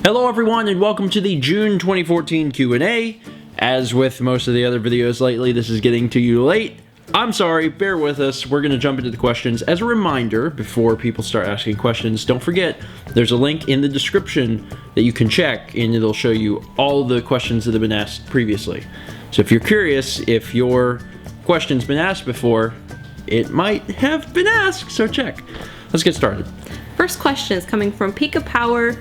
Hello everyone and welcome to the June 2014 Q&A. As with most of the other videos lately, this is getting to you late. I'm sorry, bear with us. We're going to jump into the questions. As a reminder, before people start asking questions, don't forget there's a link in the description that you can check and it'll show you all the questions that have been asked previously. So if you're curious if your question's been asked before, it might have been asked, so check. Let's get started. First question is coming from Pika Power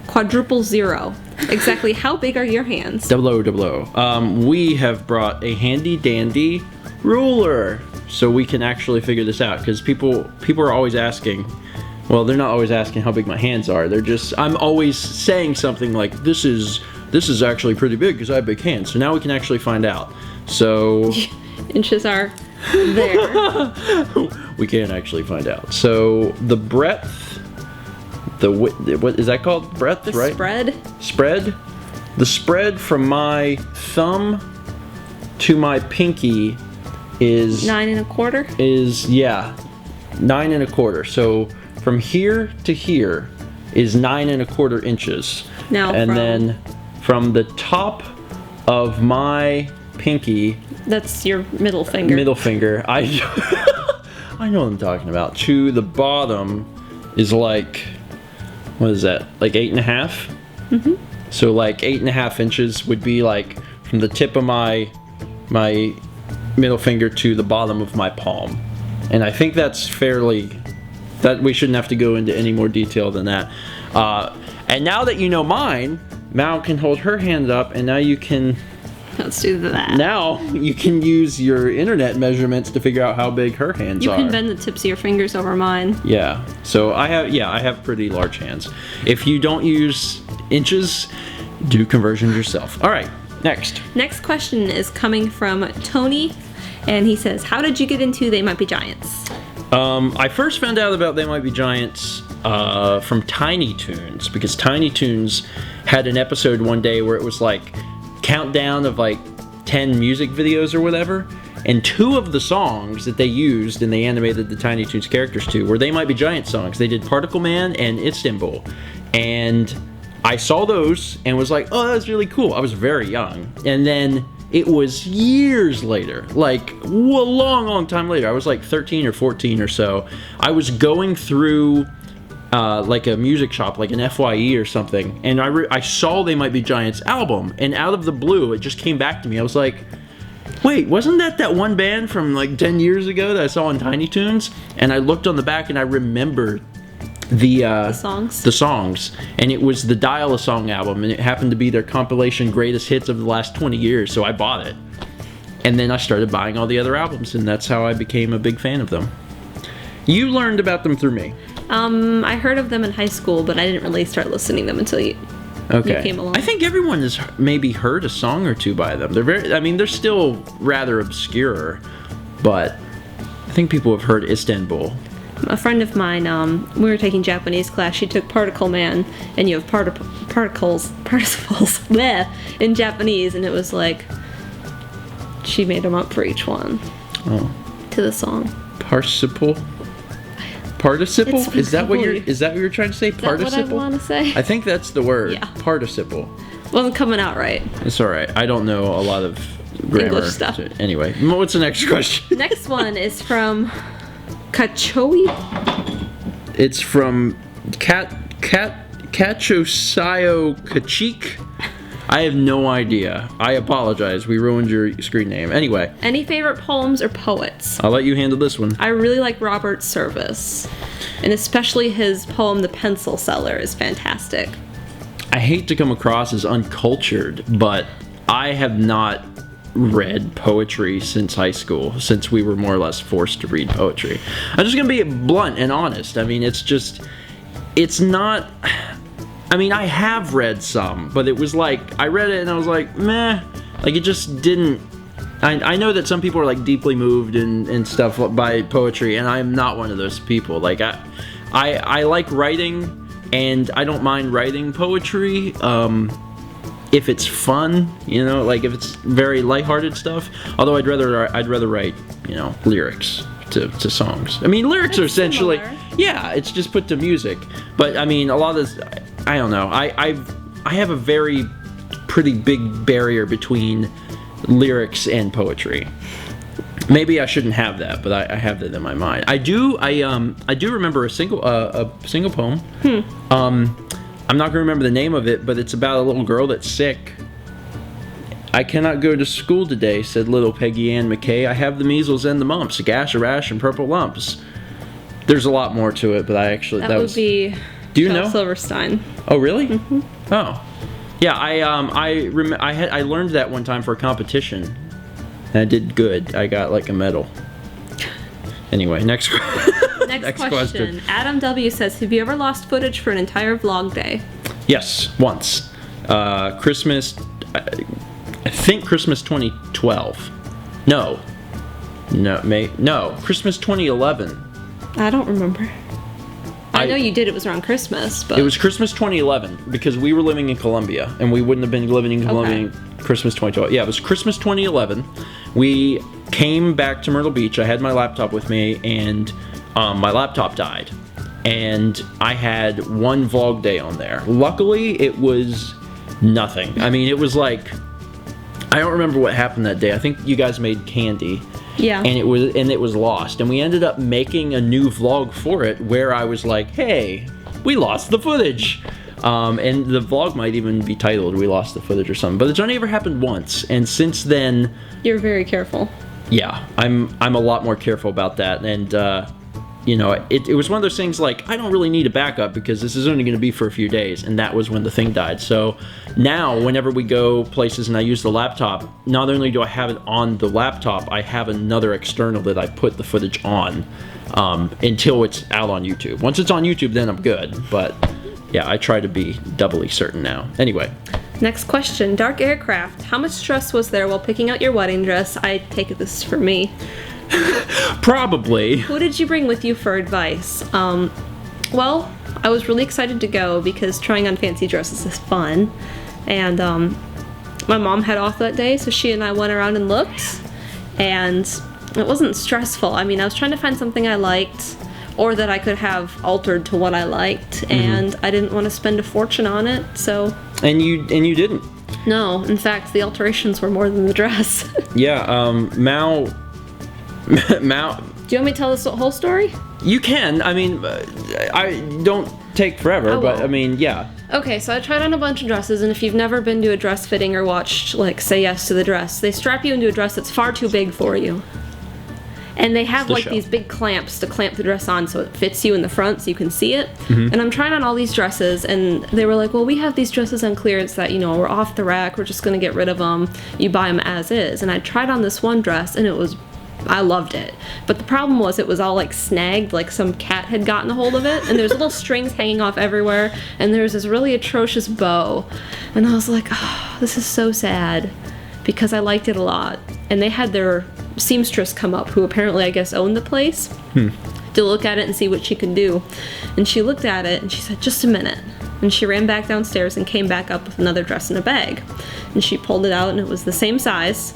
Quadruple Zero. Exactly how big are your hands? 0000. We have brought a handy dandy ruler so we can actually figure this out, because people are always asking. Well, they're not always asking how big my hands are. They're just, I'm always saying something like, this is actually pretty big because I have big hands. So now we can actually find out. So inches are there. We can actually find out. So the breadth, the width, what is that called? Breadth, the right? Spread. The spread from my thumb to my pinky is 9 1/4. Is 9 1/4. So from here to here is 9 1/4 inches. Now, and then from the top of my pinky, that's your middle finger. Middle finger. I know what I'm talking about. To the bottom is like, what is that? Like 8 1/2. Mm-hmm. So like 8 1/2 inches would be like from the tip of my middle finger to the bottom of my palm. And I think that's fairly, that we shouldn't have to go into any more detail than that. And now that you know mine, Mal can hold her hand up, and now you can. Let's do that. Now you can use your internet measurements to figure out how big her hands are. You can bend the tips of your fingers over mine. Yeah. So I have pretty large hands. If you don't use inches, do conversions yourself. All right. Next. Next question is coming from Tony, and he says, "How did you get into They Might Be Giants?" I first found out about They Might Be Giants from Tiny Toons, because Tiny Toons had an episode one day where it was like countdown of like 10 music videos or whatever, and 2 of the songs that they used and they animated the Tiny Toons characters to were They Might Be Giant songs. They did Particle Man and Istanbul, and I saw those and was like, oh, that's really cool. I was very young, and then it was years later, like a long time later, I was like 13 or 14 or so, I was going through like a music shop, like an FYE or something, and I saw They Might Be Giants album, and out of the blue, it just came back to me. I was like, wait, wasn't that one band from like 10 years ago that I saw on Tiny Toons? And I looked on the back and I remembered the songs, and it was the Dial-A-Song album, and it happened to be their compilation greatest hits of the last 20 years, so I bought it. And then I started buying all the other albums, and that's how I became a big fan of them. You learned about them through me. I heard of them in high school, but I didn't really start listening to them until you came along. I think everyone has maybe heard a song or two by them. They're still rather obscure, but I think people have heard Istanbul. A friend of mine, we were taking Japanese class. She took Particle Man, and you have participles bleh, in Japanese, and it was like she made them up for each one. Oh. To the song. Participle? Is that what you're trying to say? Participle? Is that what I want to say? I think that's the word. Yeah. Participle. Wasn't coming out right. It's all right. I don't know a lot of grammar. English stuff. Anyway, what's the next question? Next one is from Kachowi. It's from Kachosayo Kachik. I have no idea. I apologize. We ruined your screen name. Anyway. Any favorite poems or poets? I'll let you handle this one. I really like Robert Service, and especially his poem The Pencil Seller is fantastic. I hate to come across as uncultured, but I have not read poetry since high school, since we were more or less forced to read poetry. I'm just gonna be blunt and honest. I mean, it's not, I mean, I have read some, but it was like, I read it and I was like, meh, like it just didn't, I know that some people are like deeply moved and stuff by poetry, and I'm not one of those people. Like I like writing, and I don't mind writing poetry, if it's fun, you know, like if it's very lighthearted stuff. Although I'd rather write, you know, lyrics to songs. I mean, lyrics are essentially, yeah, it's just put to music. But I mean, a lot of this, I don't know. I have a very pretty big barrier between lyrics and poetry. Maybe I shouldn't have that, but I have that in my mind. I do remember a single poem. I'm not gonna remember the name of it, but it's about a little girl that's sick. I cannot go to school today, said little Peggy Ann McKay. I have the measles and the mumps, a gash, a rash, and purple lumps. There's a lot more to it, but that would be. Do you Shel know? Silverstein. Oh, really? Mm-hmm. Oh, yeah. I learned that one time for a competition, and I did good. I got like a medal. Anyway, next question. Adam W says, "Have you ever lost footage for an entire vlog day?" Yes, once. Christmas. I think Christmas 2012. No, Christmas 2011. I don't remember. I know you did. It was around Christmas, but... It was Christmas 2011, because we were living in Colombia, and we wouldn't have been living in Colombia in Christmas 2012. Yeah, it was Christmas 2011. We came back to Myrtle Beach. I had my laptop with me, and my laptop died. And I had one vlog day on there. Luckily, it was nothing. I mean, it was like... I don't remember what happened that day. I think you guys made candy. Yeah. And it was lost. And we ended up making a new vlog for it where I was like, hey, we lost the footage. And the vlog might even be titled "We Lost the Footage" or something. But it's only ever happened once. And since then... You're very careful. Yeah. I'm a lot more careful about that. And, you know, it was one of those things like, I don't really need a backup because this is only going to be for a few days. And that was when the thing died. So now, whenever we go places and I use the laptop, not only do I have it on the laptop, I have another external that I put the footage on until it's out on YouTube. Once it's on YouTube, then I'm good. But yeah, I try to be doubly certain now. Anyway. Next question. Darkaircraft. How much stress was there while picking out your wedding dress? I take it this is for me. Probably. Who did you bring with you for advice? Well, I was really excited to go because trying on fancy dresses is fun. And my mom had off that day, so she and I went around and looked. And it wasn't stressful. I mean, I was trying to find something I liked or that I could have altered to what I liked. And I didn't want to spend a fortune on it, so... And you didn't? No. In fact, the alterations were more than the dress. Yeah, Mal... Do you want me to tell this whole story? You can. I mean, I don't take forever, but I mean, yeah. Okay, so I tried on a bunch of dresses, and if you've never been to a dress fitting or watched, like, Say Yes to the Dress, they strap you into a dress that's far too big for you. And they have, like, these big clamps to clamp the dress on so it fits you in the front so you can see it. And I'm trying on all these dresses, and they were like, well, we have these dresses on clearance that, you know, we're off the rack, we're just going to get rid of them. You buy them as is. And I tried on this one dress, and I loved it. But the problem was it was all like snagged, like some cat had gotten a hold of it, and there's little strings hanging off everywhere, and there's this really atrocious bow. And I was like, oh, this is so sad, because I liked it a lot. And they had their seamstress come up, who apparently I guess owned the place, to look at it and see what she could do. And she looked at it and she said, just a minute. And she ran back downstairs and came back up with another dress in a bag. And she pulled it out, and it was the same size,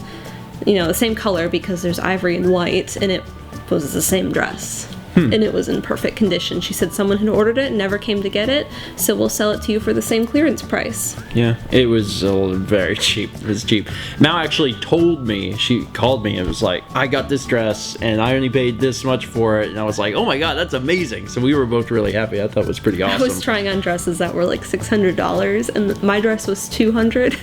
you know, the same color, because there's ivory and white, and it was the same dress. And it was in perfect condition. She said someone had ordered it and never came to get it, so we'll sell it to you for the same clearance price. Yeah, it was very cheap. It was cheap. Mal actually told me, she called me and was like, I got this dress and I only paid this much for it. And I was like, oh my god, that's amazing. So we were both really happy. I thought it was pretty awesome. I was trying on dresses that were like $600, and my dress was $200.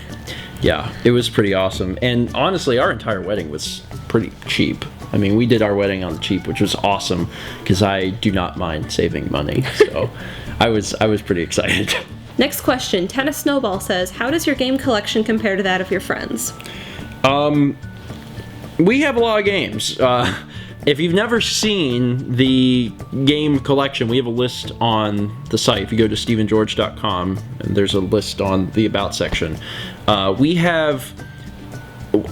Yeah, it was pretty awesome. And honestly, our entire wedding was pretty cheap. I mean, we did our wedding on the cheap, which was awesome, because I do not mind saving money. So I was pretty excited. Next question. Tennissnowball says, how does your game collection compare to that of your friends? We have a lot of games. If you've never seen the game collection, we have a list on the site. If you go to StephenGeorge.com, and there's a list on the About section. We have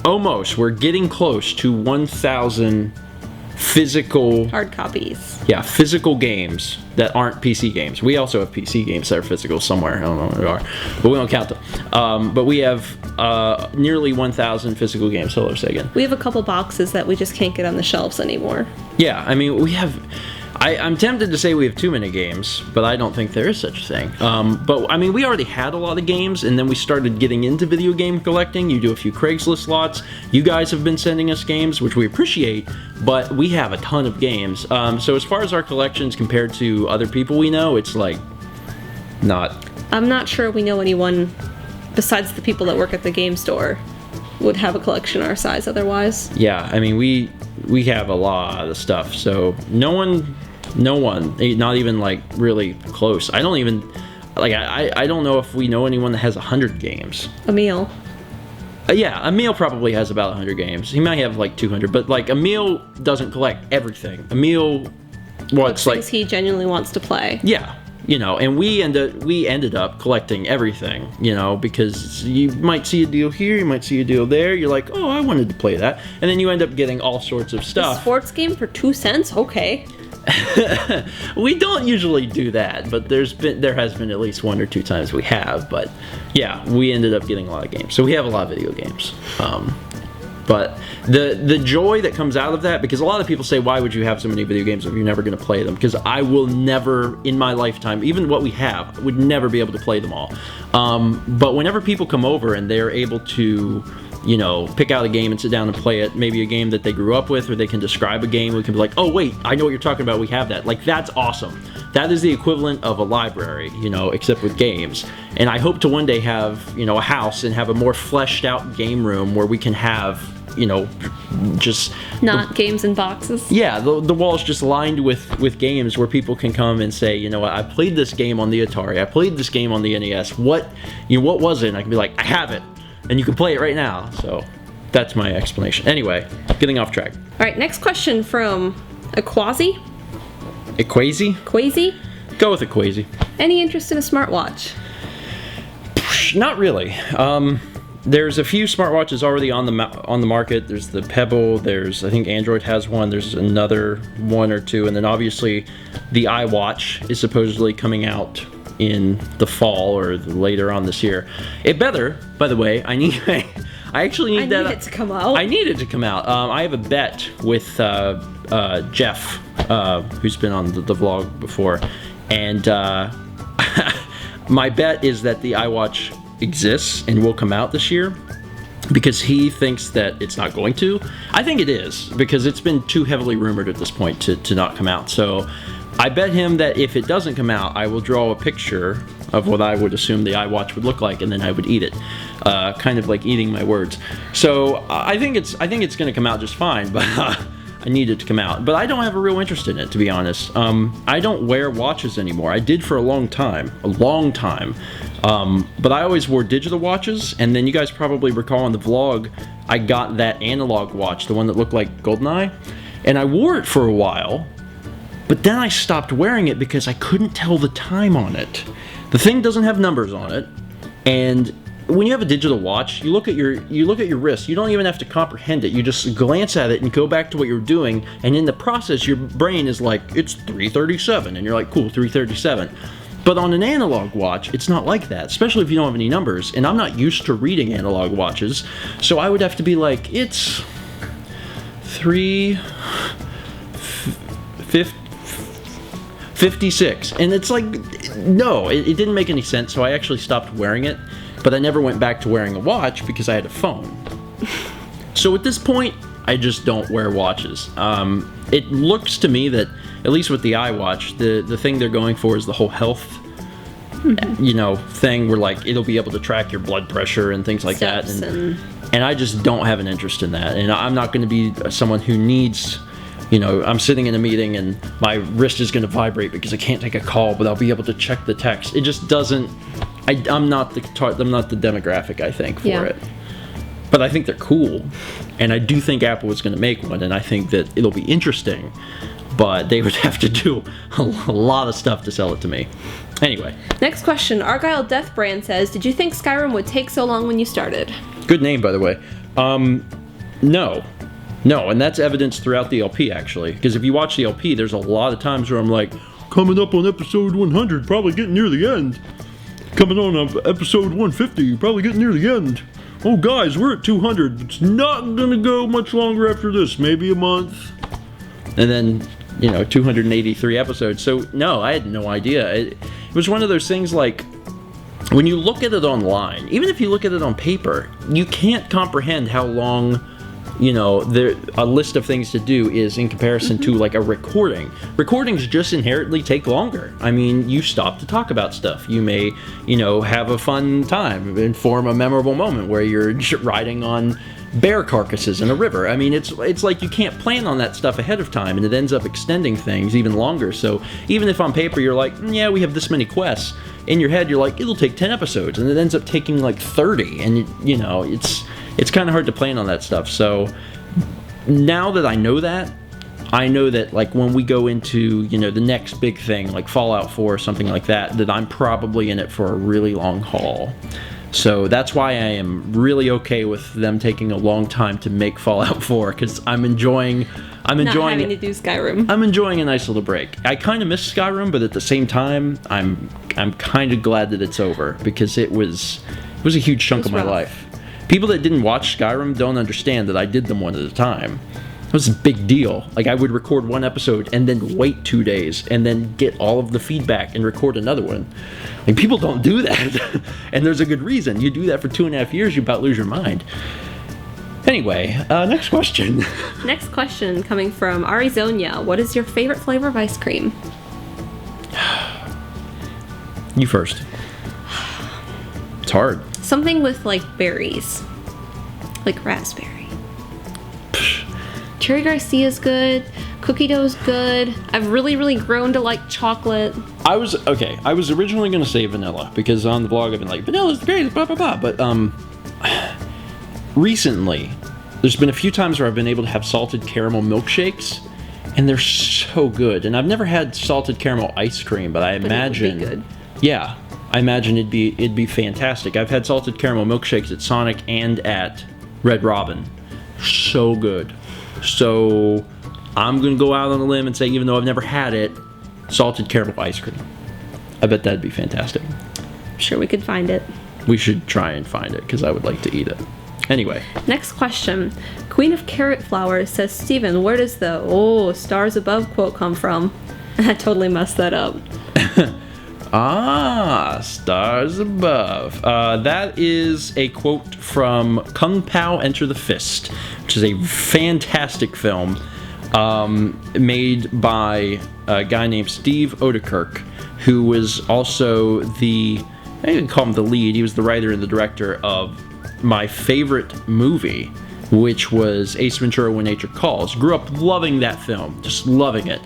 we're getting close to 1,000 physical... hard copies. Yeah, physical games that aren't PC games. We also have PC games that are physical somewhere. I don't know where they are, but we don't count them. But we have nearly 1,000 physical games. Hello, say again. We have a couple boxes that we just can't get on the shelves anymore. Yeah, I mean, we have... I'm tempted to say we have too many games, but I don't think there is such a thing. But I mean, we already had a lot of games, and then we started getting into video game collecting. You do a few Craigslist lots. You guys have been sending us games, which we appreciate, but we have a ton of games. So as far as our collections compared to other people we know, it's like not. I'm not sure we know anyone besides the people that work at the game store would have a collection our size otherwise. Yeah, I mean, we have a lot of stuff, so no one, not even like really close. I don't even, like, I don't know if we know anyone that has 100 games. Emil. Yeah, Emil probably has about 100 games. He might have like 200, but like Emil doesn't collect everything. Emil wants like things he genuinely wants to play. Yeah. You know, and we ended up collecting everything, you know, because you might see a deal here, you might see a deal there, you're like, oh, I wanted to play that, and then you end up getting all sorts of stuff. A sports game for 2 cents? Okay. We don't usually do that, but there has been at least 1 or 2 times we have, but yeah, we ended up getting a lot of games, so we have a lot of video games. But the joy that comes out of that, because a lot of people say, why would you have so many video games if you're never going to play them? Because I will never, in my lifetime, even what we have, would never be able to play them all. But whenever people come over and they're able to, you know, pick out a game and sit down and play it, maybe a game that they grew up with, or they can describe a game, we can be like, oh wait, I know what you're talking about, we have that. Like, that's awesome. That is the equivalent of a library, you know, except with games. And I hope to one day have, you know, a house and have a more fleshed out game room where we can have, you know, just not games in boxes. Yeah, the walls just lined with games where people can come and say, you know what, I played this game on the Atari, I played this game on the NES, what was it? And I can be like, I have it, and you can play it right now. So that's my explanation. Anyway, getting off track. All right, next question from Akwazy. Akwazy? Go with Akwazy. Any interest in a smartwatch? Not really. There's a few smartwatches already on the market. There's the Pebble, I think Android has one, there's another 1 or 2, and then obviously the iWatch is supposedly coming out in the fall or later on this year. It better, by the way, I actually need that. I need it to come out. I need it to come out. I have a bet with Jeff, who's been on the vlog before, and my bet is that the iWatch exists and will come out this year, because he thinks that it's not going to. I think it is, because it's been too heavily rumored at this point to not come out. So I bet him that if it doesn't come out, I will draw a picture of what I would assume the iWatch would look like, and then I would eat it, kind of like eating my words. So I think it's going to come out just fine, but I need it to come out. But I don't have a real interest in it, to be honest. I don't wear watches anymore. I did for a long time. But I always wore digital watches, and then you guys probably recall on the vlog, I got that analog watch, the one that looked like GoldenEye, and I wore it for a while, but then I stopped wearing it because I couldn't tell the time on it. The thing doesn't have numbers on it, and when you have a digital watch, you look at your wrist. You don't even have to comprehend it. You just glance at it and go back to what you're doing, and in the process, your brain is like, it's 3:37, and you're like, cool, 3:37. But on an analog watch, it's not like that, especially if you don't have any numbers, and I'm not used to reading analog watches, so I would have to be like, it's 3:56, and it's like, no, it didn't make any sense, so I actually stopped wearing it, but I never went back to wearing a watch because I had a phone. So at this point, I just don't wear watches. It looks to me that, at least with the iWatch, the thing they're going for is the whole health, you know, thing where like it'll be able to track your blood pressure and things like that, and I just don't have an interest in that, and I'm not going to be someone who needs, you know, I'm sitting in a meeting and my wrist is going to vibrate because I can't take a call, but I'll be able to check the text. It just doesn't. I'm not the demographic, I think, for it. But I think they're cool, and I do think Apple is going to make one, and I think that it'll be interesting, but they would have to do a lot of stuff to sell it to me. Anyway. Next question. Argyl Deathbrand says, did you think Skyrim would take so long when you started? Good name, by the way. No, and that's evidenced throughout the LP, actually, because if you watch the LP, there's a lot of times where I'm like, coming up on episode 100, probably getting near the end. Coming on episode 150, probably getting near the end. Oh guys, we're at 200. It's not gonna go much longer after this, maybe a month. And then 283 episodes. So no, I had no idea. It was one of those things like, when you look at it online, even if you look at it on paper, you can't comprehend how long, a list of things to do is in comparison to like a recording. Recordings just inherently take longer. I mean, you stop to talk about stuff. You may, have a fun time and form a memorable moment where you're riding on bear carcasses in a river. I mean, it's like you can't plan on that stuff ahead of time, and it ends up extending things even longer. So even if on paper you're like, yeah, we have this many quests, in your head you're like, it'll take 10 episodes, and it ends up taking like 30, and it's kind of hard to plan on that stuff. So now that I know that like when we go into the next big thing like Fallout 4 or something like that I'm probably in it for a really long haul. So that's why I am really okay with them taking a long time to make Fallout 4, because I'm enjoying not having to do Skyrim. I'm enjoying a nice little break. I kind of miss Skyrim, but at the same time, I'm kind of glad that it's over, because it was a huge chunk of my life. People that didn't watch Skyrim don't understand that I did them one at a time. It was a big deal. Like, I would record one episode and then wait 2 days and then get all of the feedback and record another one. Like, people don't do that. And there's a good reason. You do that for 2.5 years, you about lose your mind. Anyway, next question. Next question coming from Ari Zonia. What is your favorite flavor of ice cream? You first. It's hard. Something with, like, berries. Like raspberry. Cherry Garcia's good. Cookie dough's good. I've really, really grown to like chocolate. I was originally going to say vanilla, because on the blog I've been like, vanilla's the greatest, blah, blah, blah. But, recently, there's been a few times where I've been able to have salted caramel milkshakes, and they're so good. And I've never had salted caramel ice cream, but I imagine... it would be good. Yeah, I imagine it'd be fantastic. I've had salted caramel milkshakes at Sonic and at Red Robin. So good. So I'm going to go out on a limb and say, even though I've never had it, salted caramel ice cream. I bet that'd be fantastic. I'm sure we could find it. We should try and find it, because I would like to eat it. Anyway. Next question. Queen of Carrot Flowers says, Stephen, where does the stars above quote come from? I totally messed that up. Stars above. That is a quote from Kung Pao Enter the Fist, which is a fantastic film made by a guy named Steve Odekirk, who was also I can call him the lead. He was the writer and the director of my favorite movie, which was Ace Ventura: When Nature Calls. Grew up loving that film, just loving it.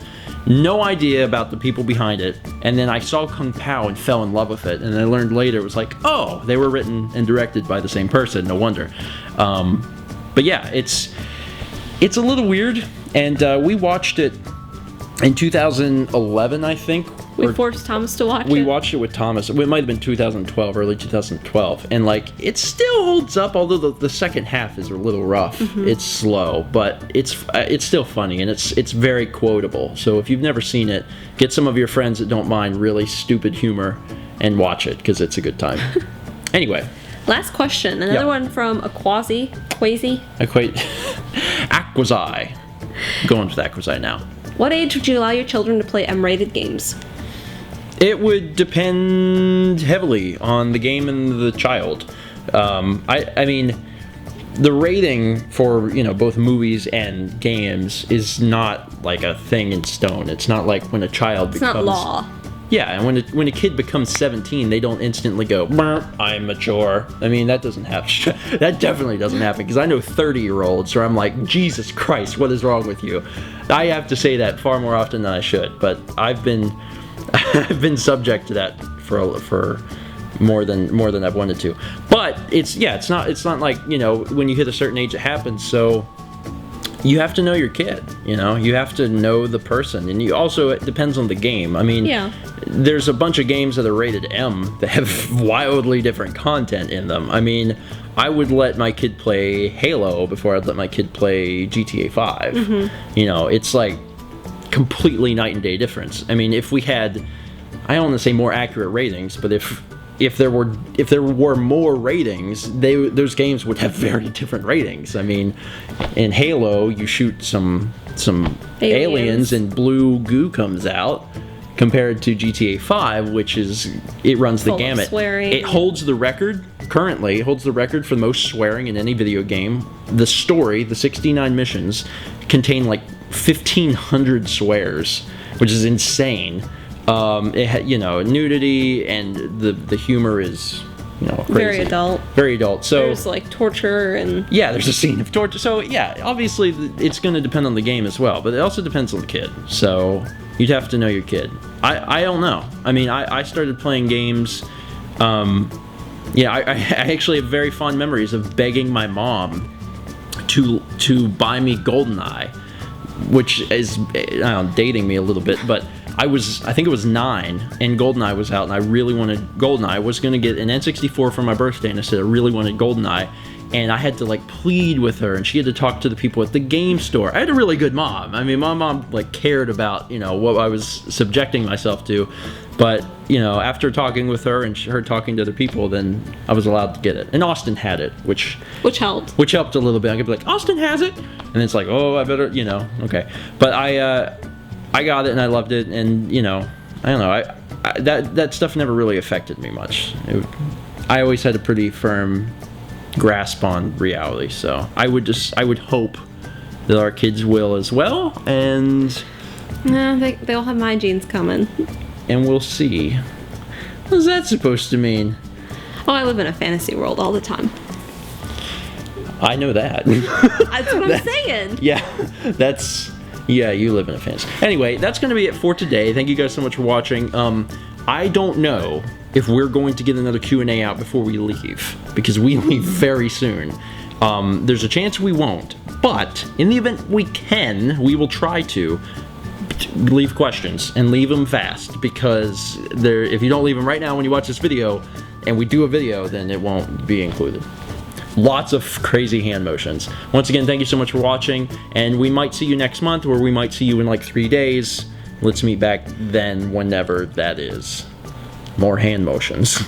No idea about the people behind it, and then I saw Kung Pao and fell in love with it, and I learned later it was like, oh, they were written and directed by the same person, no wonder. But yeah, it's a little weird, and we watched it in 2011, I think. We forced Thomas to watch it. We watched it with Thomas. It might have been 2012, early 2012. And, like, it still holds up, although the second half is a little rough. Mm-hmm. It's slow, but it's still funny, and it's very quotable. So if you've never seen it, get some of your friends that don't mind really stupid humor and watch it, because it's a good time. Anyway. Last question. Another one from Akwazy. Akwazy. Going with Akwazy now. What age would you allow your children to play M-rated games? It would depend heavily on the game and the child. I mean, the rating for, both movies and games is not like a thing in stone. It's not like when a child becomes... It's not law. Yeah, and when a kid becomes 17, they don't instantly go, I'm mature. I mean, that doesn't happen. That definitely doesn't happen, because I know 30-year-olds where I'm like, Jesus Christ, what is wrong with you? I have to say that far more often than I should, but I've been subject to that for more than I've wanted to. But it's not like, when you hit a certain age it happens, so you have to know your kid, you have to know the person, and it depends on the game. I mean, there's a bunch of games that are rated M that have wildly different content in them. I mean, I would let my kid play Halo before I'd let my kid play GTA 5. Mm-hmm. It's like completely night and day difference. I mean, if we had, I don't want to say more accurate ratings, but if if there were more ratings, those games would have very different ratings. I mean, in Halo, you shoot some aliens and blue goo comes out, compared to GTA 5, which it runs the gamut. Swearing. It holds the record currently. It holds the record for the most swearing in any video game. The story, the 69 missions, contain like 1,500 swears, which is insane. It had, nudity, and the humor is, crazy. Very adult. Very adult. So there's like torture and... Yeah, there's a scene of torture. So yeah, obviously it's going to depend on the game as well, but it also depends on the kid. So you'd have to know your kid. I don't know. I mean, I started playing games. I actually have very fond memories of begging my mom to buy me GoldenEye, which is, dating me a little bit, but I think it was 9, and GoldenEye was out, and I really wanted GoldenEye. I was going to get an N64 for my birthday, and I said I really wanted GoldenEye, and I had to, like, plead with her, and she had to talk to the people at the game store. I had a really good mom. I mean, my mom, like, cared about, what I was subjecting myself to, but, after talking with her and her talking to other people, then I was allowed to get it. And Austin had it, which helped. Which helped a little bit. I could be like, Austin has it? And it's like, oh, I better, okay. But I got it and I loved it, and I don't know. That stuff never really affected me much. I always had a pretty firm grasp on reality, so I would hope that our kids will as well, and they'll have my genes coming, and we'll see. What's that supposed to mean? Oh, I live in a fantasy world all the time. I know that. That's what I'm saying. Yeah, you live in a fantasy. Anyway, that's going to be it for today. Thank you guys so much for watching. I don't know if we're going to get another Q&A out before we leave, because we leave very soon. There's a chance we won't, but in the event we can, we will try to leave questions, and leave them fast, because if you don't leave them right now when you watch this video, and we do a video, then it won't be included. Lots of crazy hand motions. Once again, thank you so much for watching, and we might see you next month, or we might see you in like 3 days. Let's meet back then, whenever that is. More hand motions.